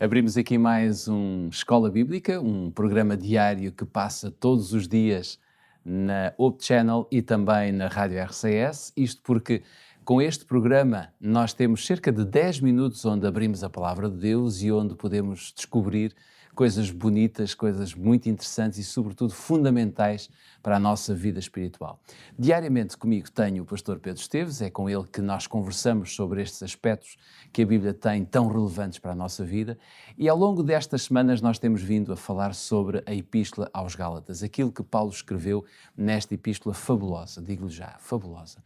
Abrimos aqui mais um Escola Bíblica, um programa diário que passa todos os dias na Hope Channel e também na Rádio RCS. Isto porque com este programa nós temos cerca de 10 minutos onde abrimos a Palavra de Deus e onde podemos descobrir coisas bonitas, coisas muito interessantes e, sobretudo, fundamentais para a nossa vida espiritual. Diariamente comigo tenho o pastor Pedro Esteves, é com ele que nós conversamos sobre estes aspectos que a Bíblia tem tão relevantes para a nossa vida e ao longo destas semanas nós temos vindo a falar sobre a Epístola aos Gálatas, aquilo que Paulo escreveu nesta Epístola fabulosa, digo-lhe já, fabulosa.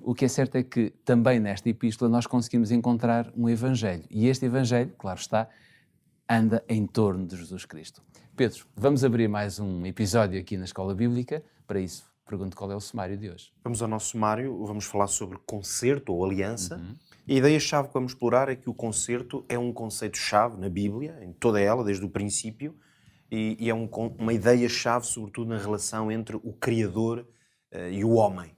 O que é certo é que também nesta Epístola nós conseguimos encontrar um Evangelho e este Evangelho, claro está, anda em torno de Jesus Cristo. Pedro, vamos abrir mais um episódio aqui na Escola Bíblica. Para isso, pergunto qual é o sumário de hoje. Vamos ao nosso sumário, vamos falar sobre concerto ou aliança. E a ideia-chave que vamos explorar é que o concerto é um conceito-chave na Bíblia, em toda ela, desde o princípio, e é uma ideia-chave, sobretudo, na relação entre o Criador e o homem.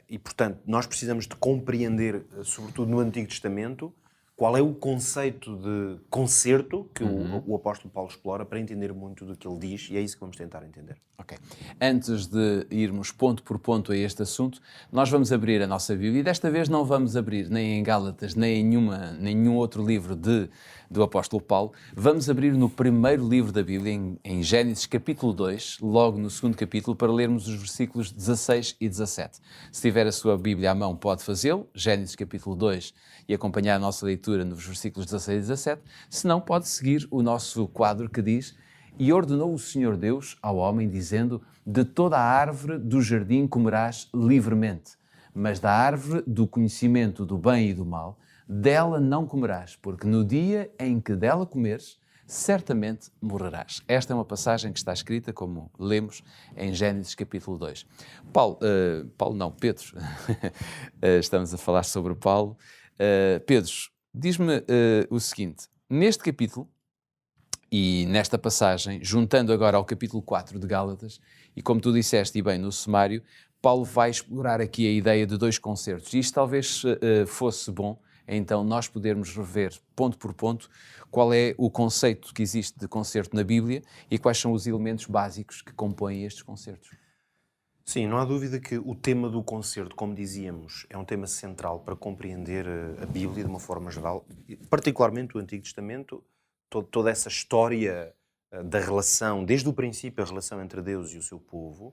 E, portanto, nós precisamos de compreender, sobretudo no Antigo Testamento, qual é o conceito de concerto que o apóstolo Paulo explora para entender muito do que ele diz, e é isso que vamos tentar entender. Ok. Antes de irmos ponto por ponto a este assunto, nós vamos abrir a nossa Bíblia e desta vez não vamos abrir nem em Gálatas, nem em nenhum outro livro do apóstolo Paulo. Vamos abrir no primeiro livro da Bíblia, em Gênesis capítulo 2, logo no segundo capítulo, para lermos os versículos 16 e 17. Se tiver a sua Bíblia à mão, pode fazê-lo, Gênesis capítulo 2, e acompanhar a nossa leitura nos versículos 16 e 17. Se não, pode seguir o nosso quadro que diz: E ordenou o Senhor Deus ao homem, dizendo: De toda a árvore do jardim comerás livremente, mas da árvore do conhecimento do bem e do mal, dela não comerás, porque no dia em que dela comeres, certamente morrerás. Esta é uma passagem que está escrita, como lemos, em Gênesis capítulo 2. Pedro, estamos a falar sobre Paulo. Pedro, diz-me o seguinte: neste capítulo, e nesta passagem, juntando agora ao capítulo 4 de Gálatas, e como tu disseste e bem no sumário, Paulo vai explorar aqui a ideia de dois concertos. E isto talvez fosse bom, então, nós podermos rever ponto por ponto qual é o conceito que existe de concerto na Bíblia e quais são os elementos básicos que compõem estes concertos. Sim, não há dúvida que o tema do concerto, como dizíamos, é um tema central para compreender a Bíblia de uma forma geral, particularmente o Antigo Testamento, toda essa história da relação, desde o princípio, a relação entre Deus e o seu povo,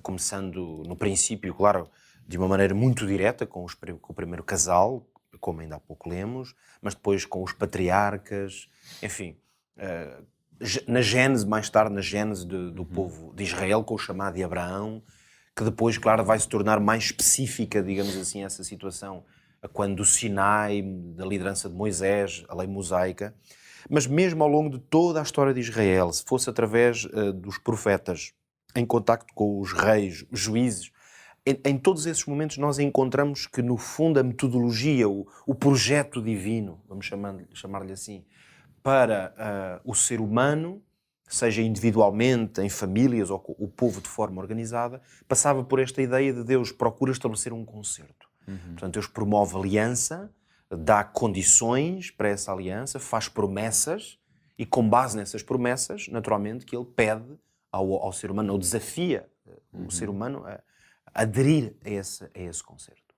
começando no princípio, claro, de uma maneira muito direta, com o primeiro casal, como ainda há pouco lemos, mas depois com os patriarcas, enfim, na Gênese, mais tarde na Gênese do povo de Israel, com o chamado de Abraão, que depois, claro, vai se tornar mais específica, digamos assim, essa situação, quando o Sinai, da liderança de Moisés, a lei mosaica. Mas mesmo ao longo de toda a história de Israel, se fosse através dos profetas, em contacto com os reis, os juízes, em todos esses momentos nós encontramos que, no fundo, a metodologia, o projeto divino, vamos chamar-lhe assim, para o ser humano, seja individualmente, em famílias ou o povo de forma organizada, passava por esta ideia de Deus procura estabelecer um concerto. Portanto, Deus promove aliança, dá condições para essa aliança, faz promessas e, com base nessas promessas, naturalmente, que ele pede ao ser humano, ou desafia o ser humano a aderir a esse concerto.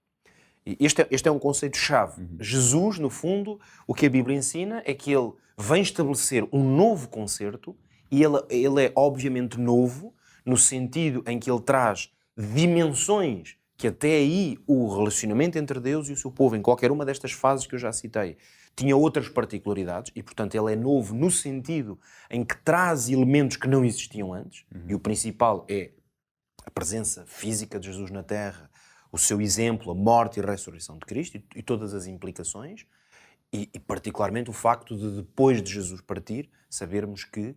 E este é um conceito-chave. Jesus, no fundo, o que a Bíblia ensina é que ele vem estabelecer um novo concerto e ele é obviamente novo no sentido em que ele traz dimensões que até aí o relacionamento entre Deus e o seu povo, em qualquer uma destas fases que eu já citei, tinha outras particularidades e, portanto, ele é novo no sentido em que traz elementos que não existiam antes, e o principal é a presença física de Jesus na Terra, o seu exemplo, a morte e a ressurreição de Cristo e todas as implicações, e particularmente o facto de, depois de Jesus partir, sabermos que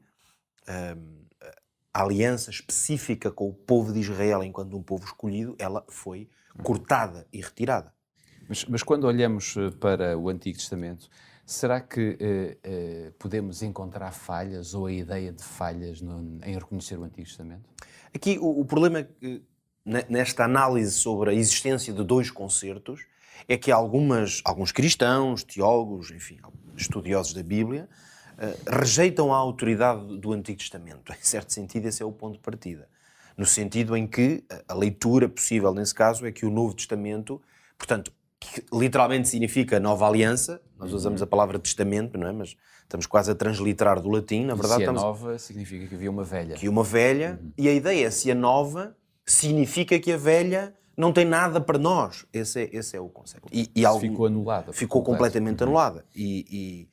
a aliança específica com o povo de Israel enquanto um povo escolhido, ela foi cortada e retirada. Mas quando olhamos para o Antigo Testamento, será que podemos encontrar falhas ou a ideia de falhas em reconhecer o Antigo Testamento? Aqui o problema é que, nesta análise sobre a existência de dois concertos, é que alguns cristãos, teólogos, enfim, estudiosos da Bíblia, rejeitam a autoridade do Antigo Testamento. Em certo sentido, esse é o ponto de partida. No sentido em que a leitura possível, nesse caso, é que o Novo Testamento, portanto, que literalmente significa Nova Aliança, nós usamos a palavra testamento, não é? Mas estamos quase a transliterar do latim, na verdade. Se é nova, significa que havia uma velha. Que uma velha, e a ideia é, se a nova, significa que a velha não tem nada para nós. Esse é o conceito. Ficou anulada. Ficou completamente anulada. E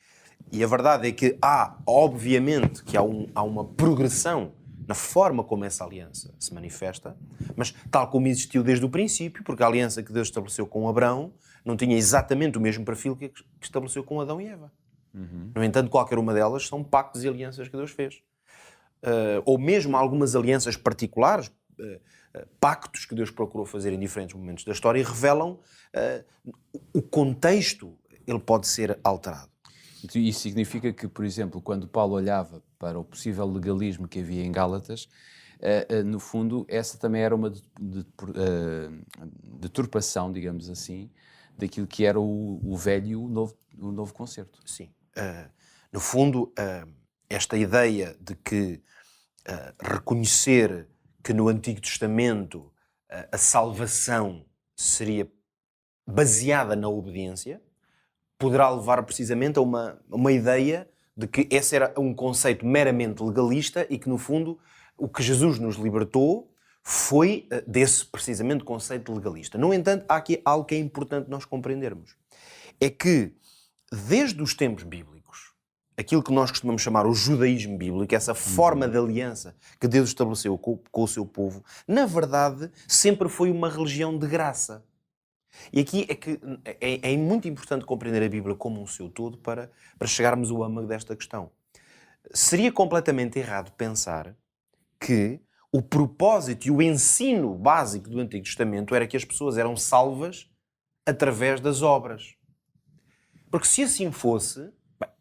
a verdade é que obviamente, que há uma progressão na forma como essa aliança se manifesta, mas tal como existiu desde o princípio, porque a aliança que Deus estabeleceu com Abraão não tinha exatamente o mesmo perfil que estabeleceu com Adão e Eva. No entanto, qualquer uma delas são pactos e alianças que Deus fez. Ou mesmo algumas alianças particulares, pactos que Deus procurou fazer em diferentes momentos da história, e revelam o contexto, ele pode ser alterado. Isso significa que, por exemplo, quando Paulo olhava para o possível legalismo que havia em Gálatas, no fundo, essa também era uma deturpação, digamos assim, daquilo que era o velho e o novo concerto. Sim. No fundo, esta ideia de que reconhecer que no Antigo Testamento a salvação seria baseada na obediência, poderá levar precisamente a uma ideia de que esse era um conceito meramente legalista e que, no fundo, o que Jesus nos libertou foi desse, precisamente, conceito legalista. No entanto, há aqui algo que é importante nós compreendermos. É que, desde os tempos bíblicos, aquilo que nós costumamos chamar o judaísmo bíblico, essa forma de aliança que Deus estabeleceu com o seu povo, na verdade, sempre foi uma religião de graça. E aqui é que é muito importante compreender a Bíblia como um seu todo para chegarmos ao âmago desta questão. Seria completamente errado pensar que o propósito e o ensino básico do Antigo Testamento era que as pessoas eram salvas através das obras. Porque se assim fosse,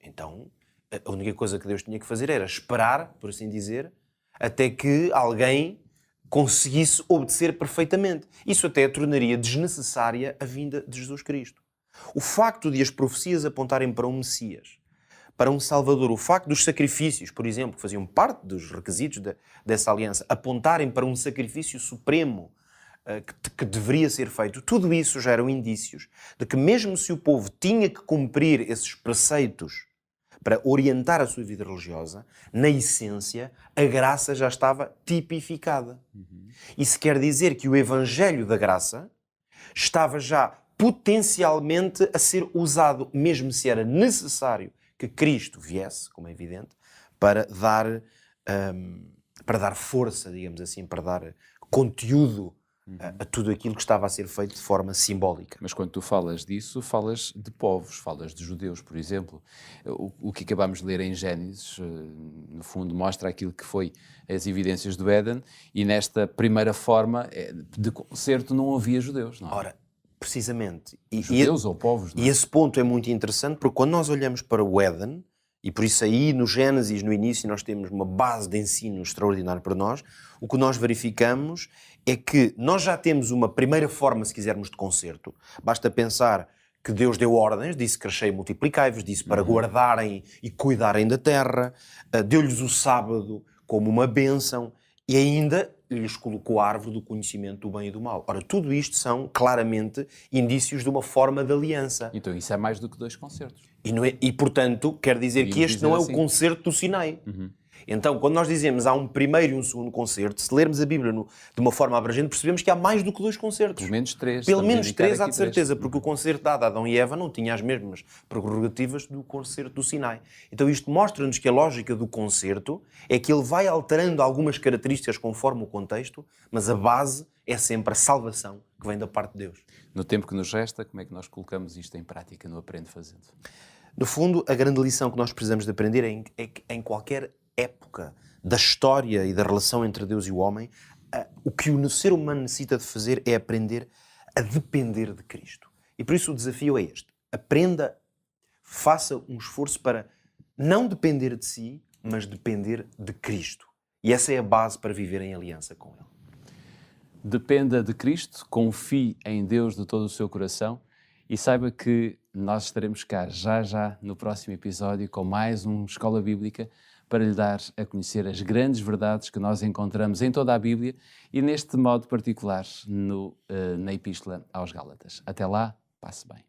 então a única coisa que Deus tinha que fazer era esperar, por assim dizer, até que alguém conseguisse obedecer perfeitamente. Isso até tornaria desnecessária a vinda de Jesus Cristo. O facto de as profecias apontarem para um Messias, para um Salvador, o facto dos sacrifícios, por exemplo, que faziam parte dos requisitos dessa aliança, apontarem para um sacrifício supremo que deveria ser feito, tudo isso já eram indícios de que mesmo se o povo tinha que cumprir esses preceitos para orientar a sua vida religiosa, na essência, a graça já estava tipificada. Isso quer dizer que o Evangelho da Graça estava já potencialmente a ser usado, mesmo se era necessário que Cristo viesse, como é evidente, para dar força, digamos assim, para dar conteúdo a tudo aquilo que estava a ser feito de forma simbólica. Mas quando tu falas disso, falas de povos, falas de judeus, por exemplo. O que acabamos de ler em Gênesis, no fundo, mostra aquilo que foi as evidências do Éden, e nesta primeira forma de concerto não havia judeus, não é? Ora, precisamente. Judeus ou povos, não é? E esse ponto é muito interessante, porque quando nós olhamos para o Éden, e por isso aí no Gênesis, no início, nós temos uma base de ensino extraordinário para nós, o que nós verificamos é que nós já temos uma primeira forma, se quisermos, de concerto. Basta pensar que Deus deu ordens, disse crescei e multiplicai-vos, disse para guardarem e cuidarem da terra, deu-lhes o sábado como uma bênção e ainda lhes colocou a árvore do conhecimento do bem e do mal. Ora, tudo isto são claramente indícios de uma forma de aliança. Então isso é mais do que 2 concertos. E portanto, quer dizer que este não é o concerto do Sinai. Então, quando nós dizemos há um primeiro e um segundo concerto, se lermos a Bíblia de uma forma abrangente, percebemos que há mais do que 2 concertos. Pelo menos 3. Pelo menos 3, há de certeza, porque o concerto dado a Adão e Eva não tinha as mesmas prerrogativas do concerto do Sinai. Então isto mostra-nos que a lógica do concerto é que ele vai alterando algumas características conforme o contexto, mas a base é sempre a salvação que vem da parte de Deus. No tempo que nos resta, como é que nós colocamos isto em prática no Aprende Fazendo? No fundo, a grande lição que nós precisamos de aprender é que em qualquer época da história e da relação entre Deus e o homem, o que o ser humano necessita de fazer é aprender a depender de Cristo. E por isso o desafio é este. Aprenda, faça um esforço para não depender de si, mas depender de Cristo. E essa é a base para viver em aliança com Ele. Dependa de Cristo, confie em Deus de todo o seu coração E saiba que nós estaremos cá já no próximo episódio com mais um Escola Bíblica para lhe dar a conhecer as grandes verdades que nós encontramos em toda a Bíblia e neste modo particular na Epístola aos Gálatas. Até lá, passe bem.